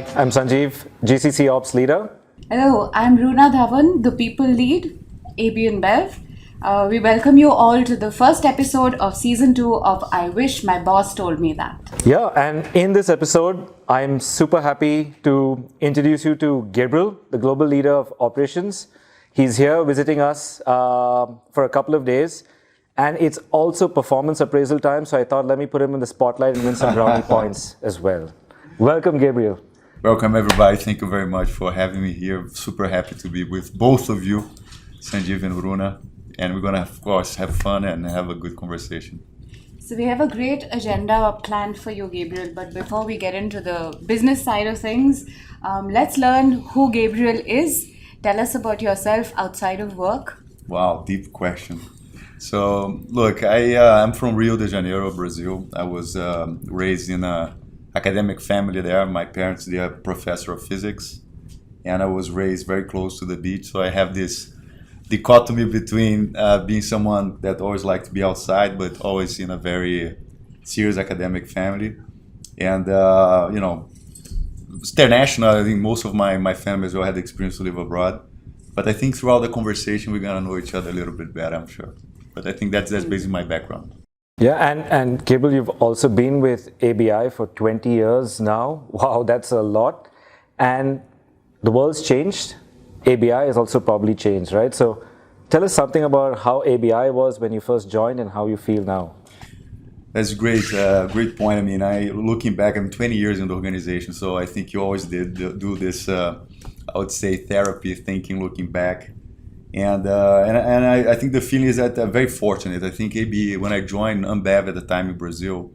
Hi, I'm Sanjeev, GCC Ops Leader. Hello, I'm Runa Dhawan, the People Lead, AB and Bev. We welcome you all to the first episode of Season 2 of I Wish My Boss Told Me That. Yeah, and in this episode, I'm super happy to introduce you to Gabriel, the Global Leader of Operations. He's here visiting us for a couple of days. And it's also performance appraisal time, so I thought let me put him in the spotlight and win some brownie points as well. Welcome, Gabriel. Welcome, everybody. Thank you very much for having me here. Super happy to be with both of you, Sanjeev and Runa. And we're going to, of course, have fun and have a good conversation. So we have a great agenda planned for you, Gabriel. But before we get into the business side of things, let's learn who Gabriel is. Tell us about yourself outside of work. Wow, deep question. So, look, I'm from Rio de Janeiro, Brazil. I was raised in an academic family there. My parents, they are professor of physics. And I was raised very close to the beach. So I have this dichotomy between being someone that always liked to be outside, but always in a very serious academic family. And, it's international. I think most of my family as well had the experience to live abroad. But I think throughout the conversation, we're going to know each other a little bit better, I'm sure. But I think that's basically my background. Yeah, and Gabriel, you've also been with ABI for 20 years now. Wow, that's a lot. And the world's changed. ABI has also probably changed, right? So tell us something about how ABI was when you first joined and how you feel now. That's great. Great point. I mean, looking back, I'm 20 years in the organization, so I think you always did do this, I would say, therapy thinking, looking back. And I think the feeling is that I'm very fortunate. I think AB, when I joined Ambev at the time in Brazil,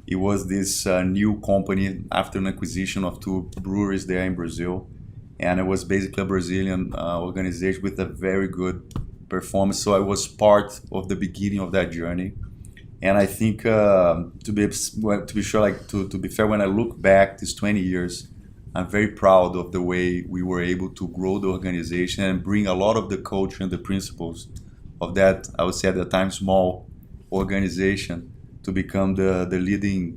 it was this new company after an acquisition of two breweries there in Brazil. And it was basically a Brazilian organization with a very good performance. So I was part of the beginning of that journey. And I think to be fair, when I look back these 20 years, I'm very proud of the way we were able to grow the organization and bring a lot of the culture and the principles of that, I would say at the time, small organization to become the leading,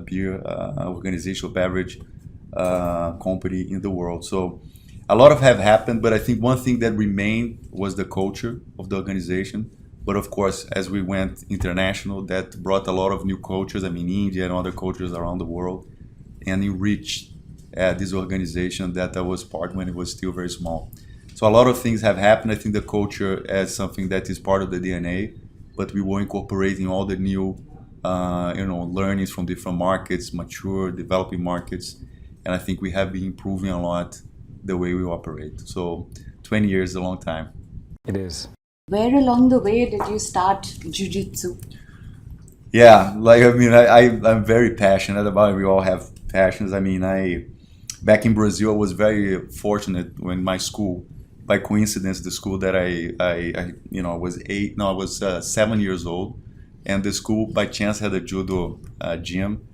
beer organizational beverage company in the world. So a lot have happened, but I think one thing that remained was the culture of the organization. But of course, as we went international, that brought a lot of new cultures. I mean, India and other cultures around the world, and enriched this organization that I was part when it was still very small. So a lot of things have happened. I think the culture as something that is part of the DNA, but we were incorporating all the new, learnings from different markets, mature, developing markets, and I think we have been improving a lot the way we operate. So 20 years is a long time. It is. Where along the way did you start Jiu-Jitsu? Yeah, I'm very passionate about it. We all have passions. I mean, back in Brazil, I was very fortunate when my school, by coincidence, the school that I was 7 years old, and the school by chance had a judo gym,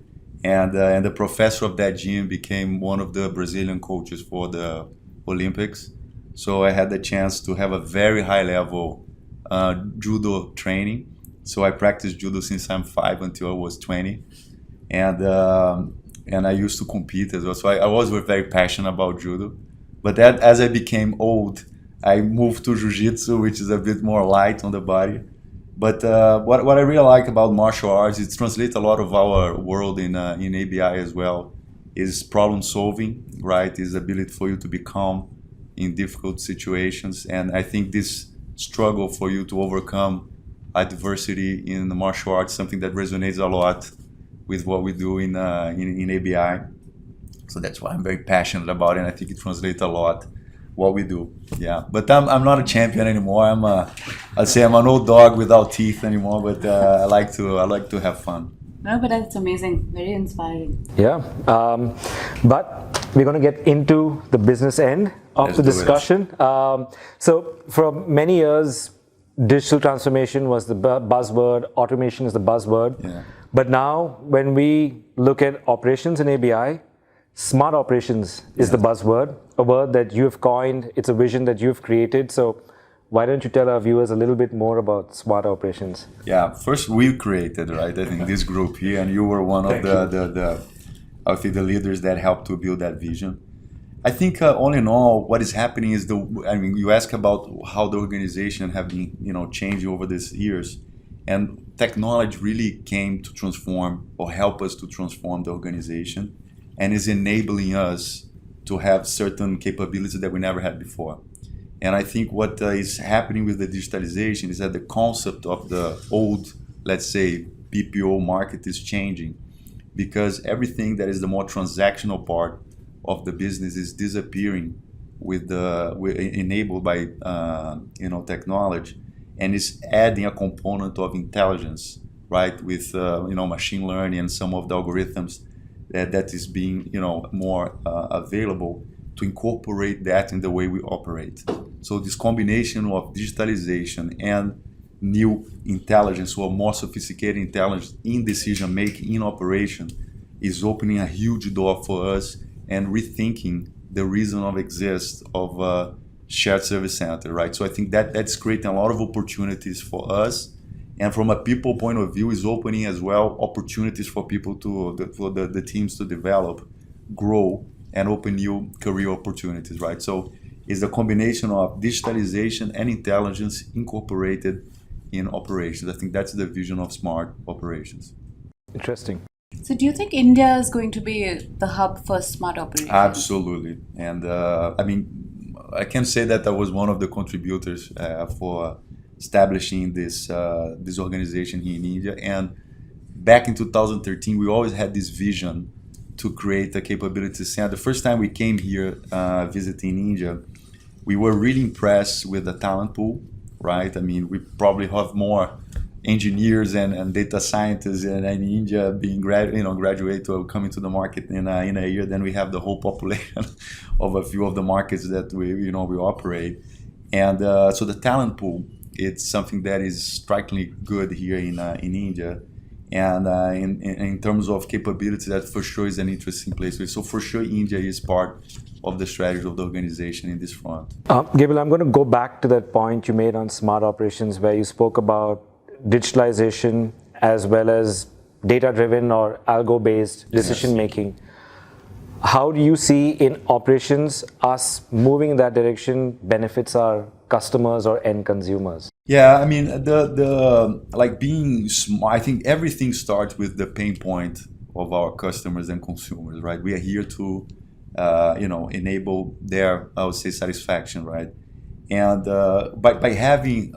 and the professor of that gym became one of the Brazilian coaches for the Olympics. So I had the chance to have a very high level judo training. So I practiced judo since I'm 5 until I was 20, and I used to compete as well. So I was very passionate about judo. But that, as I became old, I moved to jiu-jitsu, which is a bit more light on the body. But what I really like about martial arts, it translates a lot of our world in ABI as well, is problem solving, right? Is the ability for you to be calm in difficult situations. And I think this struggle for you to overcome adversity in the martial arts, something that resonates a lot with what we do in ABI. So that's why I'm very passionate about it, and I think it translates a lot what we do. Yeah, but I'm not a champion anymore. I'd say I'm an old dog without teeth anymore. But I like to have fun. No, but that's amazing. Very inspiring. Yeah, but we're going to get into the business end of the discussion. So for many years, digital transformation was the buzzword, automation is the buzzword. Yeah. But now when we look at operations in ABI, smart operations is the buzzword, a word that you have coined. It's a vision that you've created. So why don't you tell our viewers a little bit more about smart operations? Yeah, first we created, right? I think this group here, and you were one of the I think the leaders that help to build that vision. I think all in all, what is happening is you ask about how the organization have been, changing over these years, and technology really came to transform or help us to transform the organization, and is enabling us to have certain capabilities that we never had before. And I think what is happening with the digitalization is that the concept of the old, let's say, BPO market is changing, because everything that is the more transactional part of the business is disappearing enabled by technology, and is adding a component of intelligence, right, with machine learning and some of the algorithms that is being more available to incorporate that in the way we operate. So this combination of digitalization and new intelligence, or more sophisticated intelligence in decision making, in operation, is opening a huge door for us and rethinking the reason of exist of a shared service center, right? So I think that's creating a lot of opportunities for us, and from a people point of view, is opening as well opportunities for people for the teams to develop, grow, and open new career opportunities, right? So it's a combination of digitalization and intelligence incorporated in operations. I think that's the vision of smart operations. Interesting. So do you think India is going to be the hub for smart operations? Absolutely. And I can say that I was one of the contributors for establishing this organization here in India. And back in 2013, we always had this vision to create a capability center. The first time we came here visiting India, we were really impressed with the talent pool, right? I mean, we probably have more engineers and data scientists in India being graduate or coming to the market in a year than we have the whole population of a few of the markets that we operate. And so the talent pool, it's something that is strikingly good here in India. And in terms of capabilities, that for sure is an interesting place. So for sure, India is part of the strategy of the organization in this front. Gabriel, I'm going to go back to that point you made on smart operations, where you spoke about digitalization as well as data-driven or algo-based decision-making. Yes. How do you see in operations us moving in that direction benefits our customers or end consumers? Yeah, I mean, being smart, I think everything starts with the pain point of our customers and consumers, right? We are here to, enable their, I would say, satisfaction, right? And by having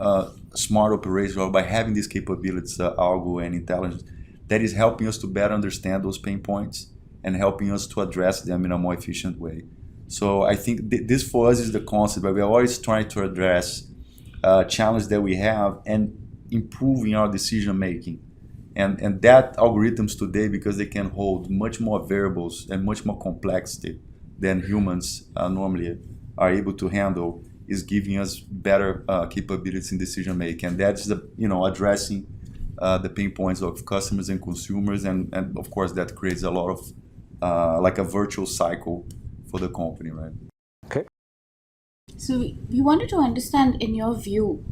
smart operations, or by having these capabilities, algo and intelligence, that is helping us to better understand those pain points and helping us to address them in a more efficient way. So I think this for us is the concept, but we are always trying to address challenge that we have and improving our decision making. And that algorithms today, because they can hold much more variables and much more complexity than humans normally are able to handle, is giving us better capabilities in decision making. And that's addressing the pain points of customers and consumers, and of course that creates a lot of like a virtual cycle for the company, right? Okay. So we wanted to understand, in your view,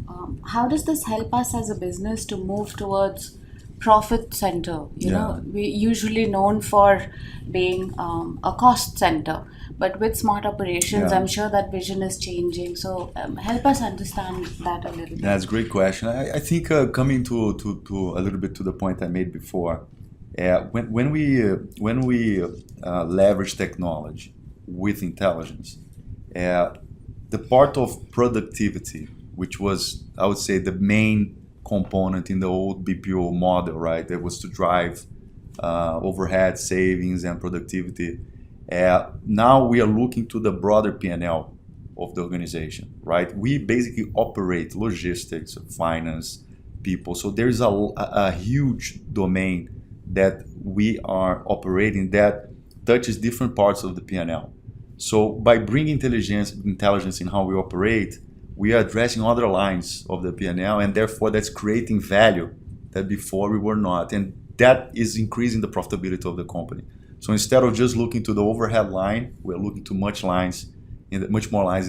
how does this help us as a business to move towards profit center? You know, we usually known for being a cost center, but with smart operations, I'm sure that vision is changing. So help us understand that a little bit. That's a great question. I think coming to a little bit to the point I made before, when we leverage technology with intelligence, the part of productivity, which was, I would say, the main component in the old BPO model, right? That was to drive overhead savings and productivity. Now we are looking to the broader P&L of the organization, right? We basically operate logistics, finance, people. So there's a huge domain that we are operating that touches different parts of the P&L. So by bringing intelligence in how we operate, we are addressing other lines of the P&L, and therefore that's creating value that before we were not. And that is increasing the profitability of the company. So instead of just looking to the overhead line, we're looking to much more lines in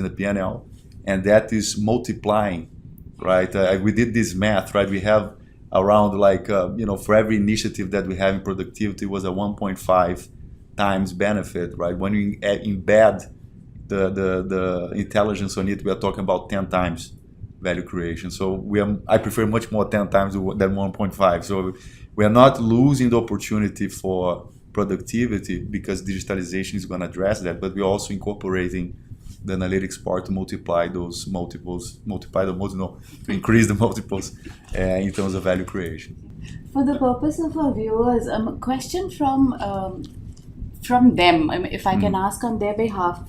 the P&L, and that is multiplying, right? We did this math, right? We have around for every initiative that we have in productivity was a 1.5 times benefit, right? When you embed the intelligence on it, we are talking about 10 times value creation. So I prefer much more 10 times than 1.5. So we are not losing the opportunity for productivity because digitalization is going to address that, but we're also incorporating the analytics part to multiply those multiples, to increase the multiples in terms of value creation. For the purpose of our viewers, a question from them, if I can ask on their behalf,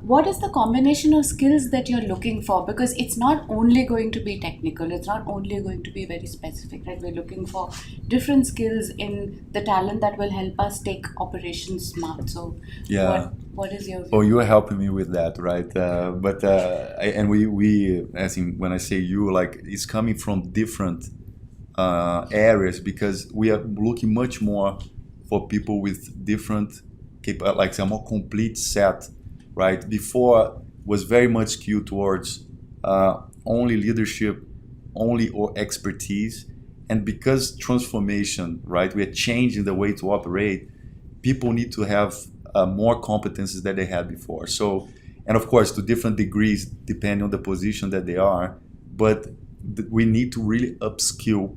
what is the combination of skills that you're looking for? Because it's not only going to be technical, it's not only going to be very specific, right? We're looking for different skills in the talent that will help us take operations smart. So what is your view? Oh, you are helping me with that, right? I think when I say you, like, it's coming from different areas, because we are looking much more for people with different, like a more complete set, right? Before was very much skewed towards only leadership, only or expertise, and because transformation, right? We are changing the way to operate. People need to have more competencies that they had before. So, and of course, to different degrees depending on the position that they are. But we need to really upskill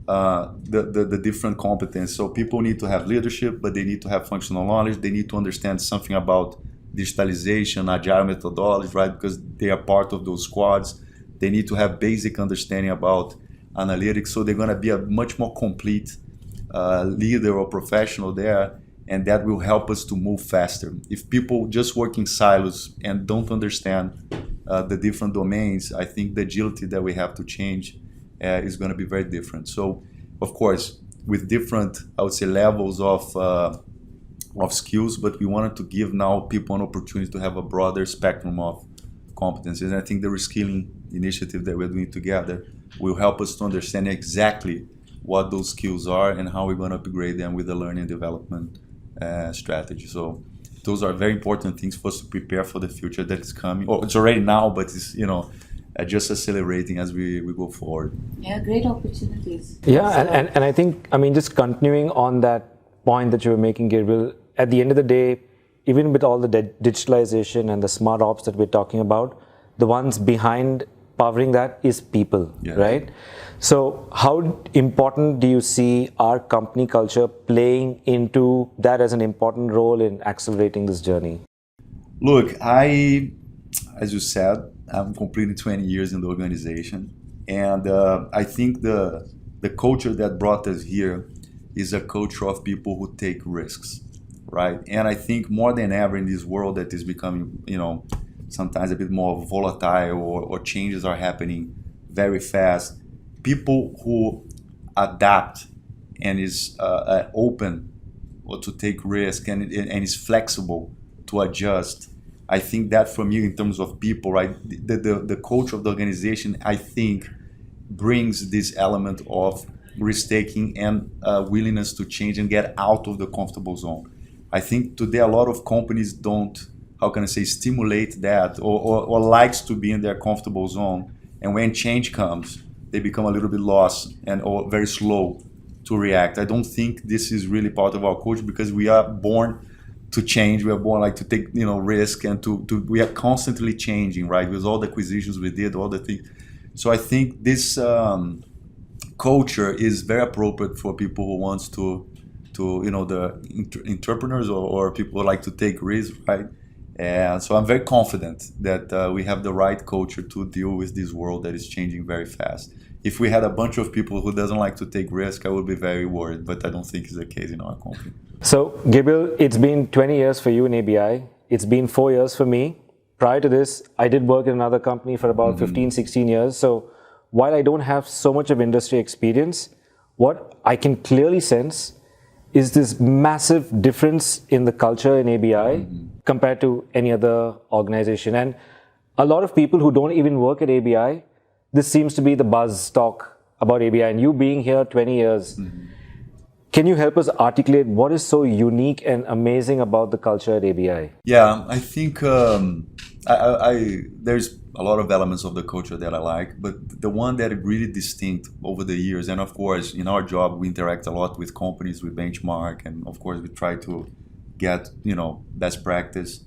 the different competence. So people need to have leadership, but they need to have functional knowledge. They need to understand something about digitalization, agile methodology, right? Because they are part of those squads. They need to have basic understanding about analytics. So they're going to be a much more complete leader or professional there, and that will help us to move faster. If people just work in silos and don't understand the different domains, I think the agility that we have to change is going to be very different. So, of course, with different, I would say, levels of skills, but we wanted to give now people an opportunity to have a broader spectrum of competencies. And I think the reskilling initiative that we're doing together will help us to understand exactly what those skills are and how we're going to upgrade them with the learning and development strategy. So those are very important things for us to prepare for the future that is coming. Oh, it's already now, but it's, just accelerating as we go forward. Yeah, great opportunities. Yeah, and I think, just continuing on that point that you were making, Gabriel, at the end of the day, even with all the digitalization and the smart ops that we're talking about, the ones behind powering that is people, right? So how important do you see our company culture playing into that as an important role in accelerating this journey? Look, as you said, I'm completing 20 years in the organization, and I think the culture that brought us here is a culture of people who take risks, right? And I think more than ever in this world that is becoming, sometimes a bit more volatile, or changes are happening very fast, people who adapt and is open or to take risk and is flexible to adjust. I think that for me, in terms of people, right, the culture of the organization, I think, brings this element of risk-taking and willingness to change and get out of the comfortable zone. I think today a lot of companies don't, stimulate that or likes to be in their comfortable zone. And when change comes, they become a little bit lost or very slow to react. I don't think this is really part of our culture, because we are born to change. We are born to take risk, and we are constantly changing, right? With all the acquisitions we did, all the things. So I think this culture is very appropriate for people who wants to the entrepreneurs or people who like to take risks, right? And so I'm very confident that we have the right culture to deal with this world that is changing very fast. If we had a bunch of people who doesn't like to take risk, I would be very worried, but I don't think it's the case in our company. So, Gabriel, it's been 20 years for you in ABI. It's been 4 years for me. Prior to this, I did work in another company for about 15, 16 years. So, while I don't have so much of industry experience, what I can clearly sense is this massive difference in the culture in ABI compared to any other organization. And a lot of people who don't even work at ABI, this seems to be the buzz talk about ABI. And you being here 20 years, can you help us articulate what is so unique and amazing about the culture at ABI? Yeah, I think there's a lot of elements of the culture that I like, but the one that is really distinct over the years, and of course in our job we interact a lot with companies, we benchmark, and of course we try to get, best practice.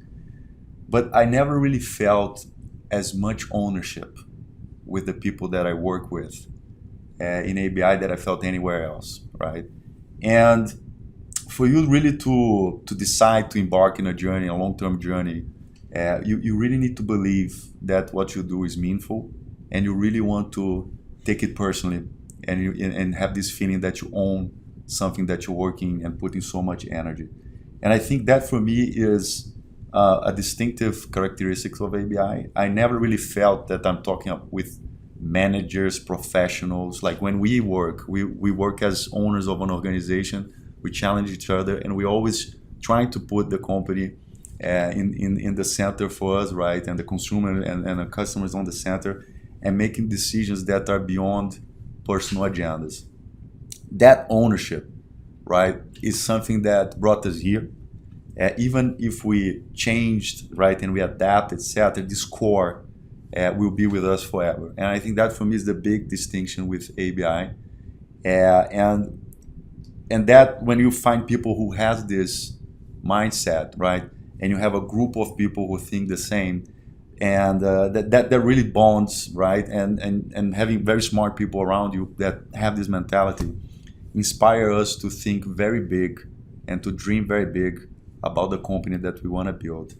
But I never really felt as much ownership with the people that I work with in ABI that I felt anywhere else, right? And for you really to decide to embark in a journey, a long-term journey, you really need to believe that what you do is meaningful, and you really want to take it personally, and have this feeling that you own something that you're working and putting so much energy. And I think that for me is a distinctive characteristic of ABI. I never really felt that I'm talking with managers, professionals. Like when we work as owners of an organization. We challenge each other, and we always trying to put the company in the center for us, right? And the consumer and the customers on the center, and making decisions that are beyond personal agendas. That ownership, right, is something that brought us here. Even if we changed, right, and we adapt, etc., this core will be with us forever. And I think that for me is the big distinction with ABI. And that when you find people who has this mindset, right, and you have a group of people who think the same, and that really bonds, right, and having very smart people around you that have this mentality, inspire us to think very big and to dream very big about the company that we want to build.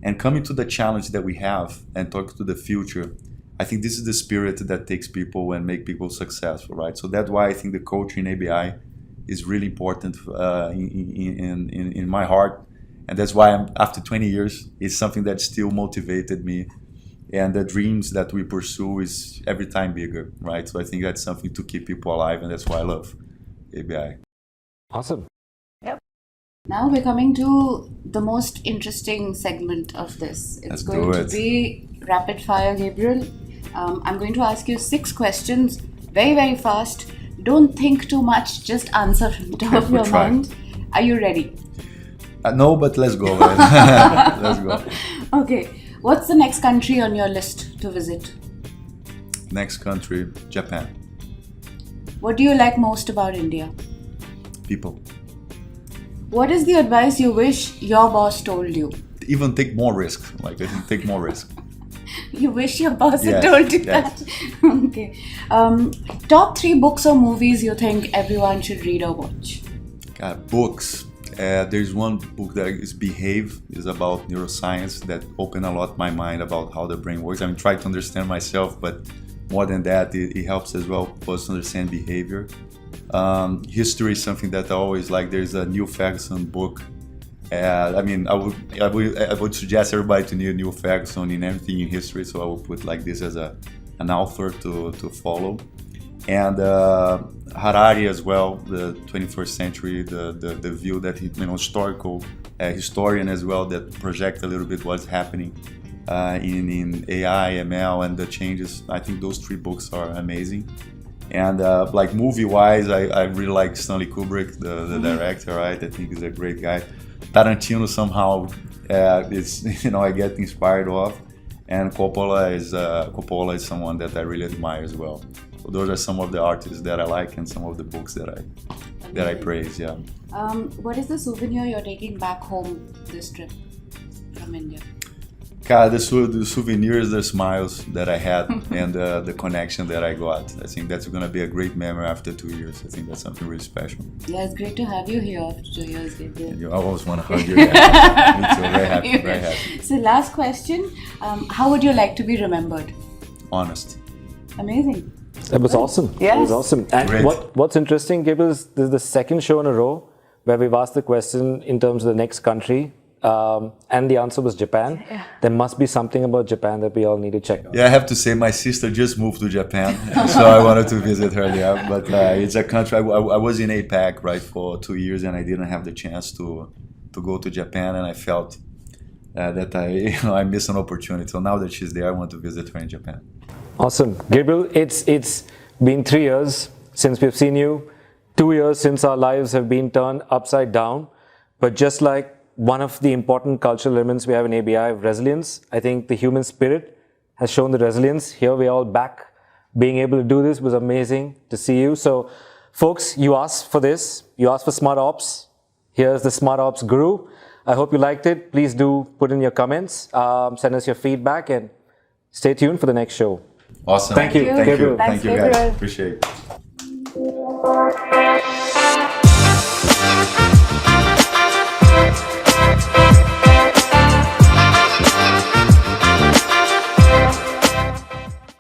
And coming to the challenge that we have and talk to the future, I think this is the spirit that takes people and make people successful, right? So that's why I think the culture in ABI is really important in my heart. And that's why after 20 years, it's something that still motivated me. And the dreams that we pursue is every time bigger, right? So I think that's something to keep people alive, and that's why I love ABI. Awesome. Yep. Now we're coming to the most interesting segment of this. It's going to be rapid fire, Gabriel. I'm going to ask you 6 questions very, very fast. Don't think too much, just answer from the top of your mind. Are you ready? No, but let's go. Let's go. Okay. What's the next country on your list to visit? Next country, Japan. What do you like most about India? People. What is the advice you wish your boss told you? Even take more risk. Like, I think take more risk. You wish your boss had told you that? Okay. Top 3 books or movies you think everyone should read or watch? Books. There's one book that is Behave. It's about neuroscience that opened a lot my mind about how the brain works. I'm trying to understand myself, but more than that, it helps as well for us to understand behavior. History is something that I always like. There's a Neil Ferguson book. I would suggest everybody to read Neil Ferguson in everything in history. So I will put like this as an author to follow. And Harari as well, the 21st century, the view that historical historian as well, that project a little bit what's happening in AI, ML, and the changes. I think those 3 books are amazing. And like movie-wise, I really like Stanley Kubrick, the director, right? I think he's a great guy. Tarantino somehow is, I get inspired of. And Coppola is someone that I really admire as well. So those are some of the artists that I like and some of the books that I praise. Yeah. What is the souvenir you're taking back home this trip from India? God, the souvenirs, the smiles that I had and the connection that I got. I think that's going to be a great memory after 2 years. I think that's something really special. Yeah, it's great to have you here after 2 years, Gabriel. You always want to hug you. Me too. Very happy. Very happy. So last question, how would you like to be remembered? Honest. Amazing. That was awesome. Yes. That was awesome. And Great. what's interesting, Gabriel, is this is the second show in a row where we've asked the question in terms of the next country. And the answer was Japan. Yeah. There must be something about Japan that we all need to check out. Yeah, I have to say my sister just moved to Japan, so I wanted to visit her there. But it's a country, I was in APAC, right, for 2 years, and I didn't have the chance to go to Japan, and I felt that I missed an opportunity. So now that she's there, I want to visit her in Japan. Awesome. Gabriel, it's been 3 years since we've seen you, 2 years since our lives have been turned upside down, but just like one of the important cultural elements we have in ABI, resilience. I think the human spirit has shown the resilience. Here we are all back. Being able to do this was amazing to see you. So, folks, you asked for this. You asked for Smart Ops. Here's the Smart Ops guru. I hope you liked it. Please do put in your comments, send us your feedback, and stay tuned for the next show. Awesome. Thank you. Thank you. Thanks, Thank you, guys. Gabriel. Appreciate it.